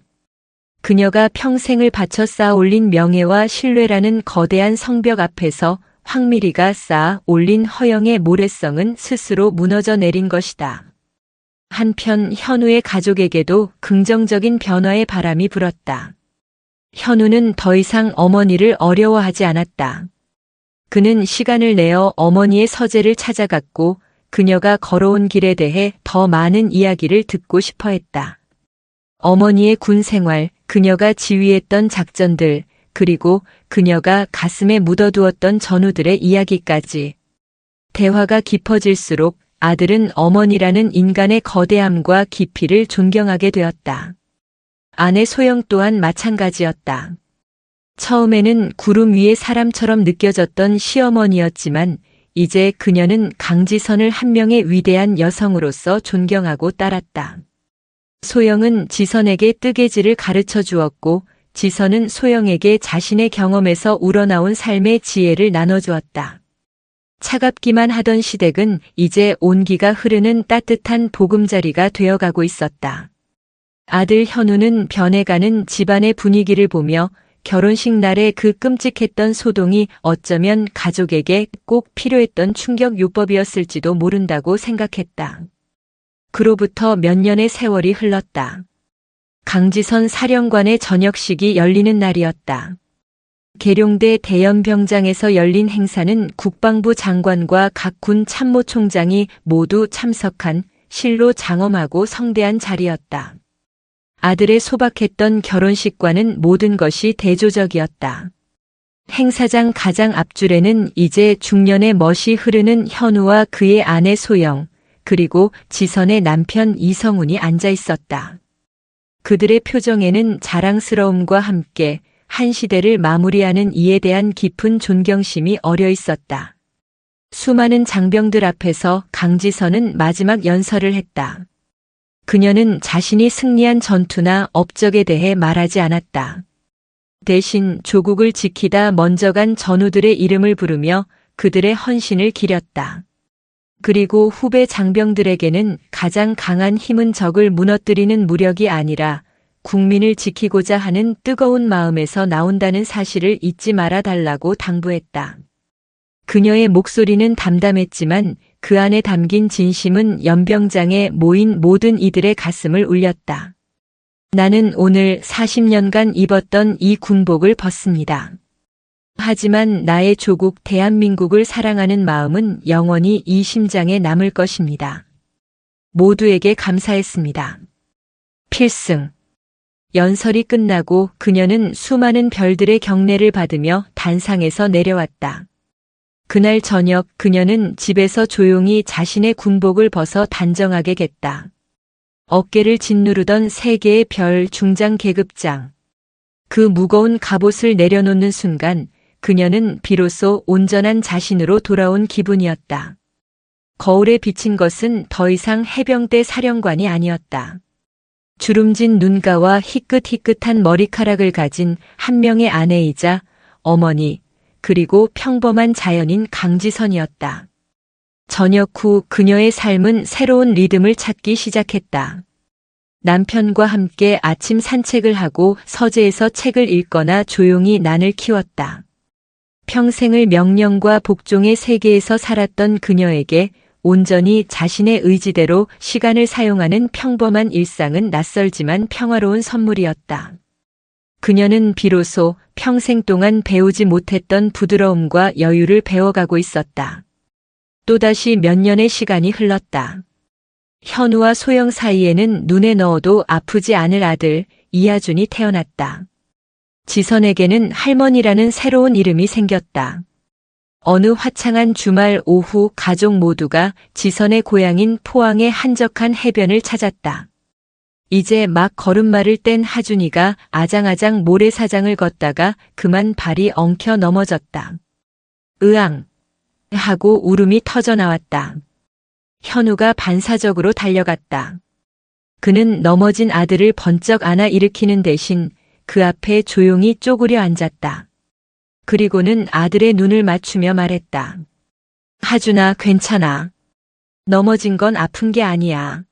그녀가 평생을 바쳐 쌓아 올린 명예와 신뢰라는 거대한 성벽 앞에서 황미리가 쌓아 올린 허영의 모래성은 스스로 무너져 내린 것이다. 한편 현우의 가족에게도 긍정적인 변화의 바람이 불었다. 현우는 더 이상 어머니를 어려워하지 않았다. 그는 시간을 내어 어머니의 서재를 찾아갔고 그녀가 걸어온 길에 대해 더 많은 이야기를 듣고 싶어 했다. 어머니의 군 생활, 그녀가 지휘했던 작전들, 그리고 그녀가 가슴에 묻어두었던 전우들의 이야기까지. 대화가 깊어질수록 아들은 어머니라는 인간의 거대함과 깊이를 존경하게 되었다. 아내 소영 또한 마찬가지였다. 처음에는 구름 위의 사람처럼 느껴졌던 시어머니였지만 이제 그녀는 강지선을 한 명의 위대한 여성으로서 존경하고 따랐다. 소영은 지선에게 뜨개질을 가르쳐 주었고 지선은 소영에게 자신의 경험에서 우러나온 삶의 지혜를 나눠주었다. 차갑기만 하던 시댁은 이제 온기가 흐르는 따뜻한 보금자리가 되어가고 있었다. 아들 현우는 변해가는 집안의 분위기를 보며 결혼식 날의 그 끔찍했던 소동이 어쩌면 가족에게 꼭 필요했던 충격요법이었을지도 모른다고 생각했다. 그로부터 몇 년의 세월이 흘렀다. 강지선 사령관의 저녁식이 열리는 날이었다. 계룡대 대연병장에서 열린 행사는 국방부 장관과 각 군 참모총장이 모두 참석한 실로 장엄하고 성대한 자리였다. 아들의 소박했던 결혼식과는 모든 것이 대조적이었다. 행사장 가장 앞줄에는 이제 중년의 멋이 흐르는 현우와 그의 아내 소영, 그리고 지선의 남편 이성훈이 앉아 있었다. 그들의 표정에는 자랑스러움과 함께 한 시대를 마무리하는 이에 대한 깊은 존경심이 어려 있었다. 수많은 장병들 앞에서 강지선은 마지막 연설을 했다. 그녀는 자신이 승리한 전투나 업적에 대해 말하지 않았다. 대신 조국을 지키다 먼저 간 전우들의 이름을 부르며 그들의 헌신을 기렸다. 그리고 후배 장병들에게는 가장 강한 힘은 적을 무너뜨리는 무력이 아니라 국민을 지키고자 하는 뜨거운 마음에서 나온다는 사실을 잊지 말아 달라고 당부했다. 그녀의 목소리는 담담했지만 그 안에 담긴 진심은 연병장에 모인 모든 이들의 가슴을 울렸다. 나는 오늘 40년간 입었던 이 군복을 벗습니다. 하지만 나의 조국 대한민국을 사랑하는 마음은 영원히 이 심장에 남을 것입니다. 모두에게 감사했습니다. 필승. 연설이 끝나고 그녀는 수많은 별들의 경례를 받으며 단상에서 내려왔다. 그날 저녁 그녀는 집에서 조용히 자신의 군복을 벗어 단정하게 겠다. 어깨를 짓누르던 3개의 별 중장 계급장. 그 무거운 갑옷을 내려놓는 순간 그녀는 비로소 온전한 자신으로 돌아온 기분이었다. 거울에 비친 것은 더 이상 해병대 사령관이 아니었다. 주름진 눈가와 희끗희끗한 머리카락을 가진 한 명의 아내이자 어머니, 그리고 평범한 자연인 강지선이었다. 저녁 후 그녀의 삶은 새로운 리듬을 찾기 시작했다. 남편과 함께 아침 산책을 하고 서재에서 책을 읽거나 조용히 난을 키웠다. 평생을 명령과 복종의 세계에서 살았던 그녀에게 온전히 자신의 의지대로 시간을 사용하는 평범한 일상은 낯설지만 평화로운 선물이었다. 그녀는 비로소 평생 동안 배우지 못했던 부드러움과 여유를 배워가고 있었다. 또다시 몇 년의 시간이 흘렀다. 현우와 소영 사이에는 눈에 넣어도 아프지 않을 아들 이하준이 태어났다. 지선에게는 할머니라는 새로운 이름이 생겼다. 어느 화창한 주말 오후 가족 모두가 지선의 고향인 포항의 한적한 해변을 찾았다. 이제 막 걸음마를 뗀 하준이가 아장아장 모래사장을 걷다가 그만 발이 엉켜 넘어졌다. 으앙! 하고 울음이 터져 나왔다. 현우가 반사적으로 달려갔다. 그는 넘어진 아들을 번쩍 안아 일으키는 대신 그 앞에 조용히 쪼그려 앉았다. 그리고는 아들의 눈을 맞추며 말했다. 하준아, 괜찮아. 넘어진 건 아픈 게 아니야.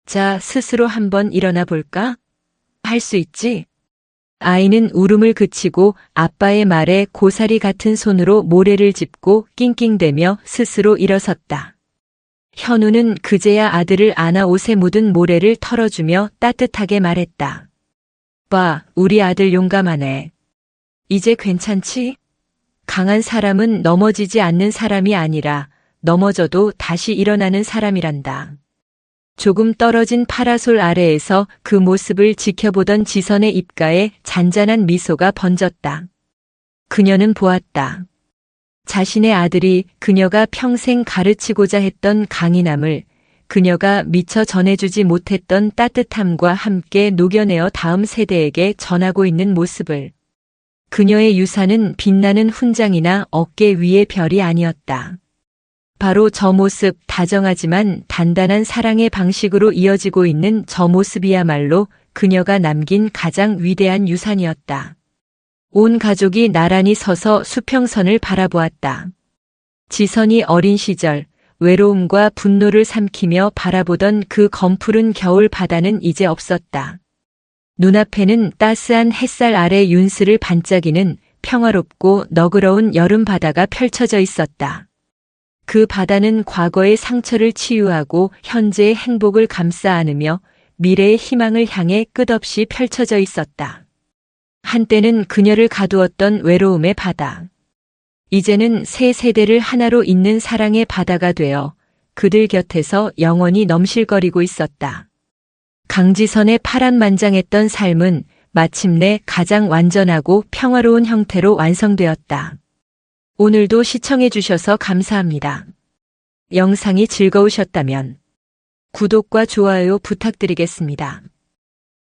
자, 스스로 한번 일어나 볼까? 할 수 있지? 아이는 울음을 그치고 아빠의 말에 고사리 같은 손으로 모래를 짚고 낑낑대며 스스로 일어섰다. 현우는 그제야 아들을 안아 옷에 묻은 모래를 털어주며 따뜻하게 말했다. 봐, 우리 아들 용감하네. 이제 괜찮지? 강한 사람은 넘어지지 않는 사람이 아니라 넘어져도 다시 일어나는 사람이란다. 조금 떨어진 파라솔 아래에서 그 모습을 지켜보던 지선의 입가에 잔잔한 미소가 번졌다. 그녀는 보았다. 자신의 아들이 그녀가 평생 가르치고자 했던 강인함을, 그녀가 미처 전해주지 못했던 따뜻함과 함께 녹여내어 다음 세대에게 전하고 있는 모습을. 그녀의 유산은 빛나는 훈장이나 어깨 위의 별이 아니었다. 바로 저 모습, 다정하지만 단단한 사랑의 방식으로 이어지고 있는 저 모습이야말로 그녀가 남긴 가장 위대한 유산이었다. 온 가족이 나란히 서서 수평선을 바라보았다. 지선이 어린 시절 외로움과 분노를 삼키며 바라보던 그 검푸른 겨울 바다는 이제 없었다. 눈앞에는 따스한 햇살 아래 윤슬을 반짝이는 평화롭고 너그러운 여름 바다가 펼쳐져 있었다. 그 바다는 과거의 상처를 치유하고 현재의 행복을 감싸 안으며 미래의 희망을 향해 끝없이 펼쳐져 있었다. 한때는 그녀를 가두었던 외로움의 바다. 이제는 새 세대를 하나로 잇는 사랑의 바다가 되어 그들 곁에서 영원히 넘실거리고 있었다. 강지선의 파란만장했던 삶은 마침내 가장 완전하고 평화로운 형태로 완성되었다. 오늘도 시청해주셔서 감사합니다. 영상이 즐거우셨다면 구독과 좋아요 부탁드리겠습니다.